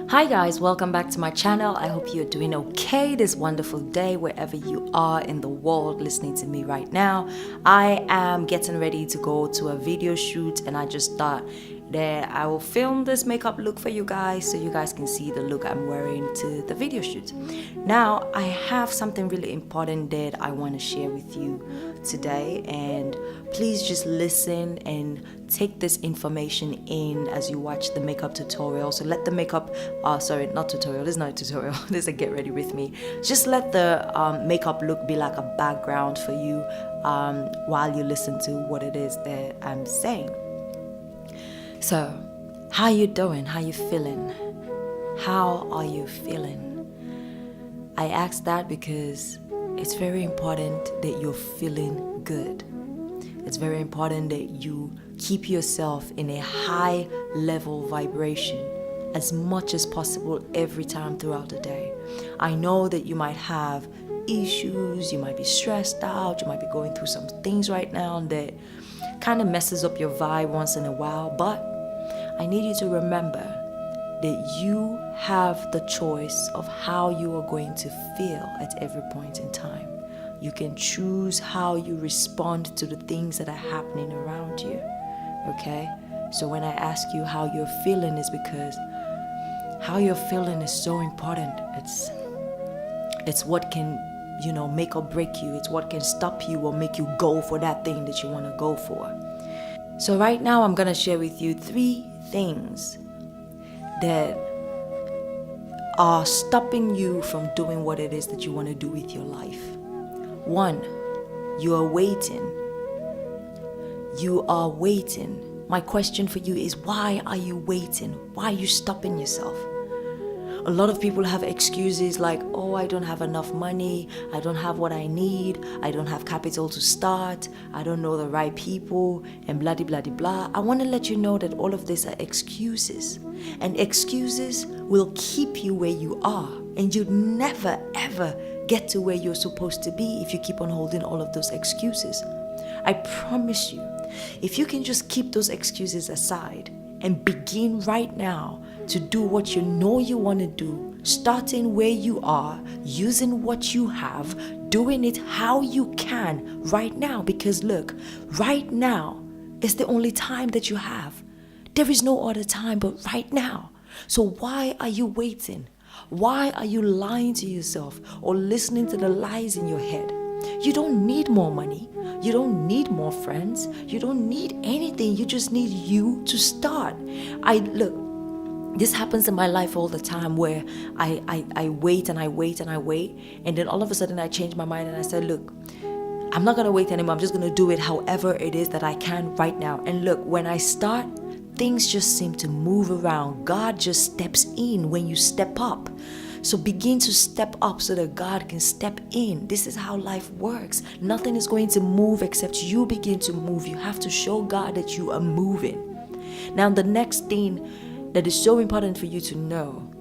Hi guys, welcome back to my channel. I hope you're doing okay this wonderful day wherever you are in the world listening to me right now. I am getting ready to go to a video shoot and I just thought that I will film this makeup look for you guys so you guys can see the look I'm wearing to the video shoot. Now, I have something really important that I want to share with you today, and please just listen and take this information in as you watch the makeup tutorial. So let the makeup, not tutorial, this is not a tutorial, this is a get ready with me. Just let the makeup look be like a background for you while you listen to what it is that I'm saying. So, how you doing? How you feeling? How are you feeling? I ask that because it's very important that you're feeling good. It's very important that you keep yourself in a high level vibration as much as possible every time throughout the day. I know that you might have issues, you might be stressed out, you might be going through some things right now that kind of messes up your vibe once in a while, but I need you to remember that you have the choice of how you are going to feel at every point in time. You can choose how you respond to the things that are happening around you, okay? So when I ask you how you're feeling is because how you're feeling is so important. It's what can, make or break you. It's what can stop you or make you go for that thing that you want to go for. So right now I'm going to share with you 3 things that are stopping you from doing what it is that you want to do with your life. 1, you are waiting. You are waiting. My question for you is, why are you waiting? Why are you stopping yourself? A lot of people have excuses like, oh, I don't have enough money, I don't have what I need, I don't have capital to start, I don't know the right people, and blah, blah, blah, blah. I want to let you know that all of these are excuses. And excuses will keep you where you are. And you'd never, ever get to where you're supposed to be if you keep on holding all of those excuses. I promise you, if you can just keep those excuses aside and begin right now to do what you know you want to do, starting where you are, using what you have, doing it how you can right now. Because look, right now is the only time that you have. There is no other time but right now. So why are you waiting? Why are you lying to yourself or listening to the lies in your head? You don't need more money. You don't need more friends. You don't need anything. You just need you to start. This happens in my life all the time where I wait and I wait and I wait. And then all of a sudden I change my mind and I said, look, I'm not going to wait anymore. I'm just going to do it however it is that I can right now. And look, when I start, things just seem to move around. God just steps in when you step up. So begin to step up so that God can step in. This is how life works. Nothing is going to move except you begin to move. You have to show God that you are moving. Now, the next thing that is so important for you to know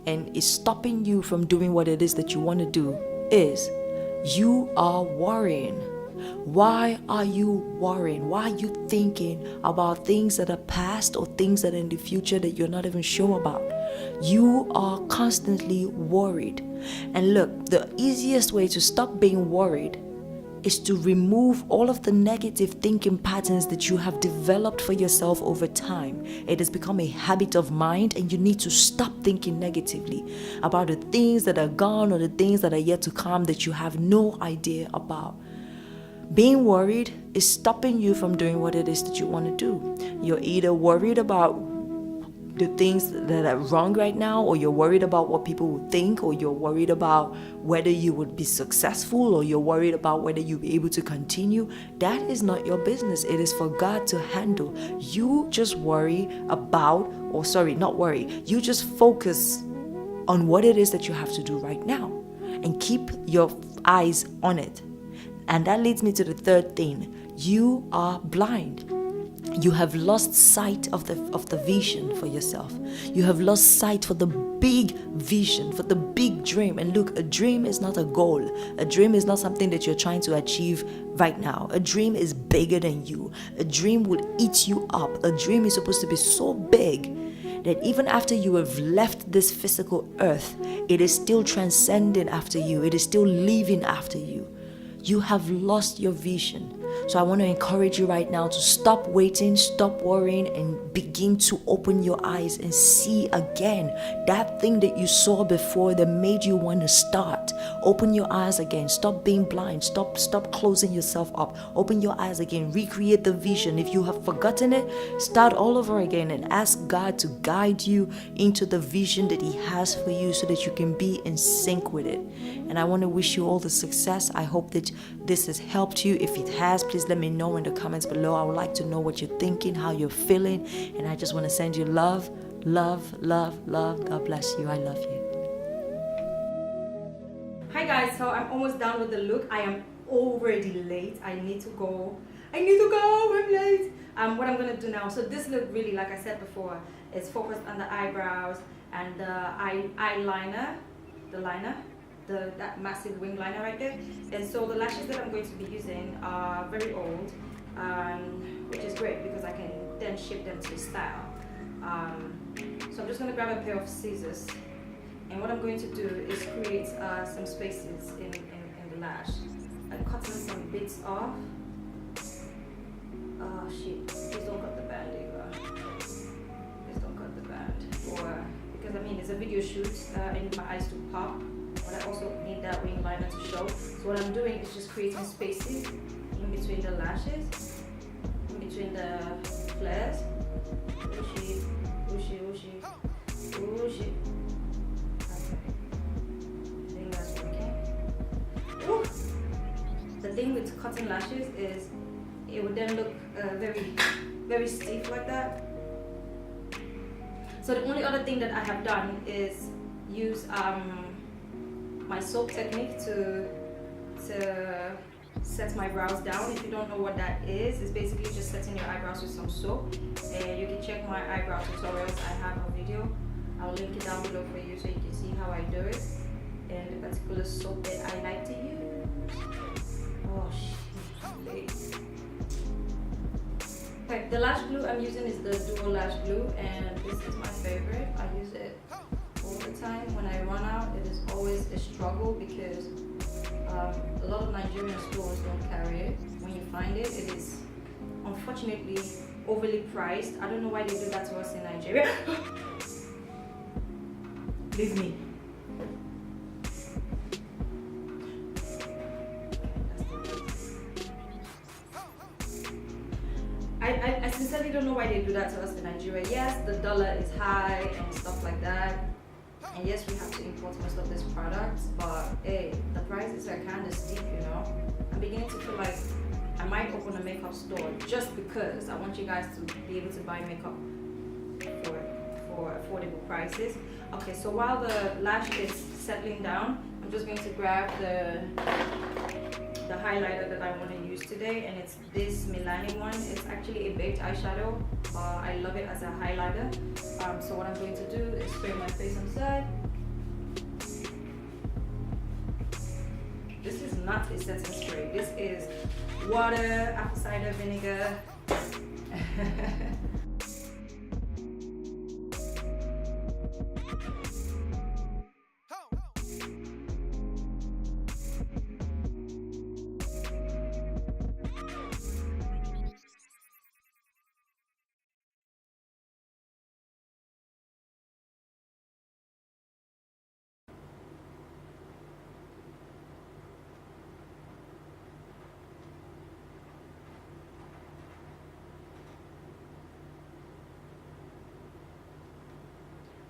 and is stopping you from doing what it is that you want to do is you are worrying. Why are you worrying? Why are you thinking about things that are past or things that are in the future that you're not even sure about? You are constantly worried. And look, the easiest way to stop being worried is to remove all of the negative thinking patterns that you have developed for yourself over time. It has become a habit of mind, and you need to stop thinking negatively about the things that are gone or the things that are yet to come that you have no idea about. Being worried is stopping you from doing what it is that you want to do. You're either worried about the things that are wrong right now, or you're worried about what people would think, or you're worried about whether you would be successful, or you're worried about whether you'll be able to continue. That is not your business. It is for God to handle. You just you just focus on what it is that you have to do right now and keep your eyes on it. And that leads me to the 3rd thing. You are blind. You have lost sight of the vision for yourself. You have lost sight for the big vision, for the big dream. And look, a dream is not a goal. A dream is not something that you're trying to achieve right now. A dream is bigger than you. A dream would eat you up. A dream is supposed to be so big that even after you have left this physical earth, it is still transcending after you, it is still living after you. You have lost your vision. So I want to encourage you right now to stop waiting, stop worrying, and begin to open your eyes and see again that thing that you saw before that made you want to start. Open your eyes again. Stop being blind. Stop closing yourself up. Open your eyes again. Recreate the vision. If you have forgotten it, start all over again and ask God to guide you into the vision that He has for you so that you can be in sync with it. And I want to wish you all the success. I hope that this has helped you. If it has, please let me know in the comments below. I would like to know what you're thinking, how you're feeling. And I just want to send you love, love, love, love. God bless you. I love you. Hi guys, so I'm almost done with the look. I am already late. I need to go. I'm late. What I'm going to do now, so this look really, like I said before, is focused on the eyebrows and the eyeliner, that massive wing liner right there. And so the lashes that I'm going to be using are very old, which is great because I can then shape them to style. So I'm just going to grab a pair of scissors, and what I'm going to do is create some spaces in the lash. I'm cutting some bits off. Oh shit, please don't cut the band, Eva. Please don't cut the band. Because I mean, it's a video shoot, I need my eyes to pop, but I also need that wing liner to show. So what I'm doing is just creating spaces in between the lashes, in between the flares. Ooshi, ooshi, ooshi, ooshi. Okay. I think that's working. Ooh. The thing with cutting lashes is it would then look very, very stiff like that. So the only other thing that I have done is use my soap technique to set my brows down. If you don't know what that is, it's basically just setting your eyebrows with some soap. And you can check my eyebrow tutorials. I have a video. I'll link it down below for you so you can see how I do it and the particular soap that I like to use. Oh shit. Okay, the lash glue I'm using is the Duo Lash Glue, and this is my favorite. I use it all the time. When I run out, it is always a struggle because a lot of Nigerian stores don't carry it. When you find it, it is unfortunately overly priced. I don't know why they do that to us in Nigeria. Leave me. I sincerely don't know why they do that to us in Nigeria. Yes, the dollar is high and stuff like that. And yes, we have to import most of these products, but hey, the prices are kind of steep, you know. I'm beginning to feel like I might open a makeup store just because I want you guys to be able to buy makeup for affordable prices. Okay, so while the lash is settling down, I'm just going to grab the highlighter that I want to use today, and it's this Milani one. It's actually a baked eyeshadow. I love it as a highlighter. So what I'm going to do is spray my face inside. This is not a setting spray. This is water, apple cider vinegar.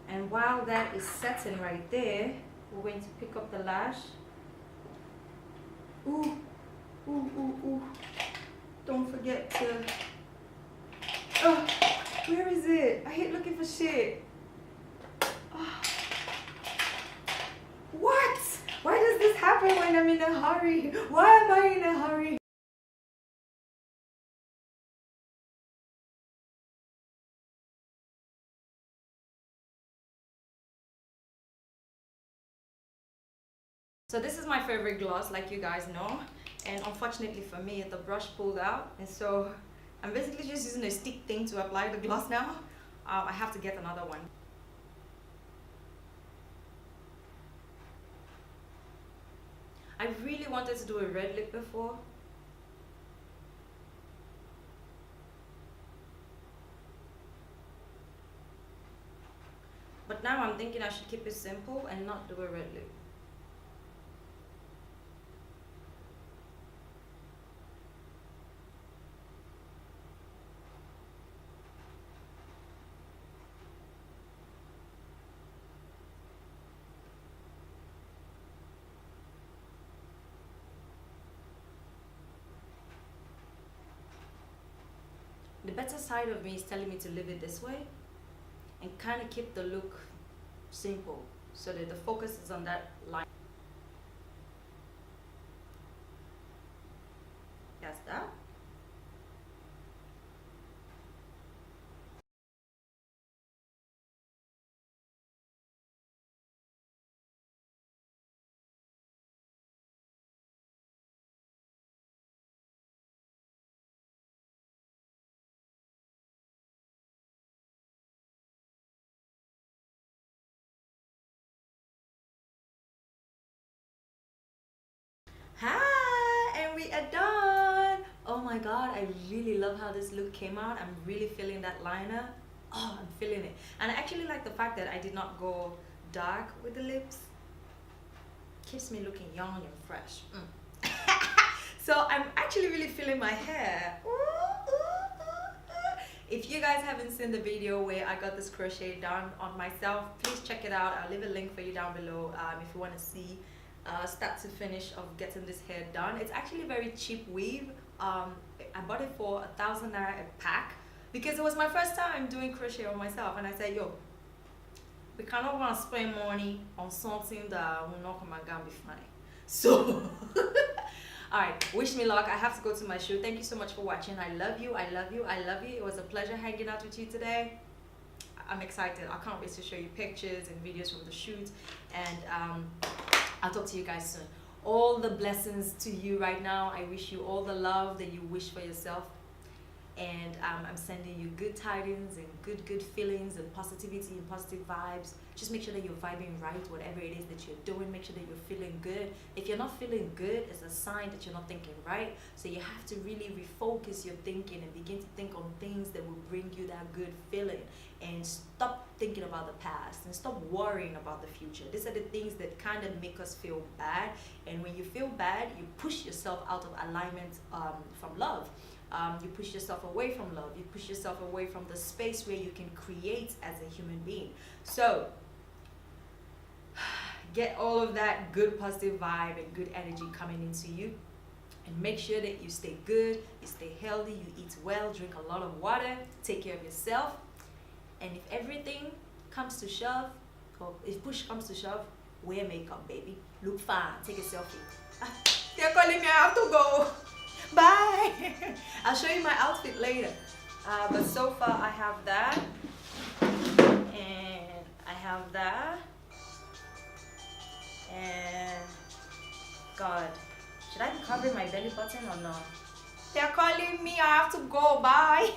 And while that is setting right there, we're going to pick up the lash. Ooh, ooh, ooh, ooh. Don't forget to... Oh, where is it? I hate looking for shit. Oh. What? Why does this happen when I'm in a hurry? Why am I in a hurry? So this is my favorite gloss, like you guys know, and unfortunately for me the brush pulled out, and so I'm basically just using a stick thing to apply the gloss now. I have to get another one. I really wanted to do a red lip before. But now I'm thinking I should keep it simple and not do a red lip. The better side of me is telling me to leave it this way and kind of keep the look simple so that the focus is on that line. That's that. Hi, and we are done. Oh my god, I really love how this look came out. I'm really feeling that liner. Oh, I'm feeling it. And I actually like the fact that I did not go dark with the lips. Keeps me looking young and fresh. So I'm actually really feeling my hair. If you guys haven't seen the video where I got this crochet done on myself, please check it out. I'll leave a link for you down below if you want to see start to finish of getting this hair done. It's actually a very cheap weave. I bought it for 1,000 naira a pack because it was my first time doing crochet on myself, and I said, yo, we cannot want to spend money on something that will not come and be fine. So all right, wish me luck. I have to go to my shoot. Thank you so much for watching. I love you, I love you, I love you. It was a pleasure hanging out with you today. I'm excited. I can't wait to show you pictures and videos from the shoot, and I'll talk to you guys soon. All the blessings to you right now. I wish you all the love that you wish for yourself, and I'm sending you good tidings and good feelings and positivity and positive vibes. Just make sure that you're vibing right, whatever it is that you're doing. Make sure that you're feeling good. If you're not feeling good, it's a sign that you're not thinking right. So you have to really refocus your thinking and begin to think on things that will bring you that good feeling, and stop thinking about the past and stop worrying about the future. These are the things that kind of make us feel bad, and when you feel bad, you push yourself out of alignment from love. You push yourself away from love. You push yourself away from the space where you can create as a human being. So get all of that good positive vibe and good energy coming into you, and make sure that you stay good, you stay healthy, you eat well, drink a lot of water, take care of yourself. And if everything comes to shove, or if push comes to shove, wear makeup, baby. Look fine, take a selfie. They're calling me, I have to go. Bye. I'll show you my outfit later. But so far I have that, and I have that, and God, should I be covering my belly button or not? They're calling me, I have to go. Bye.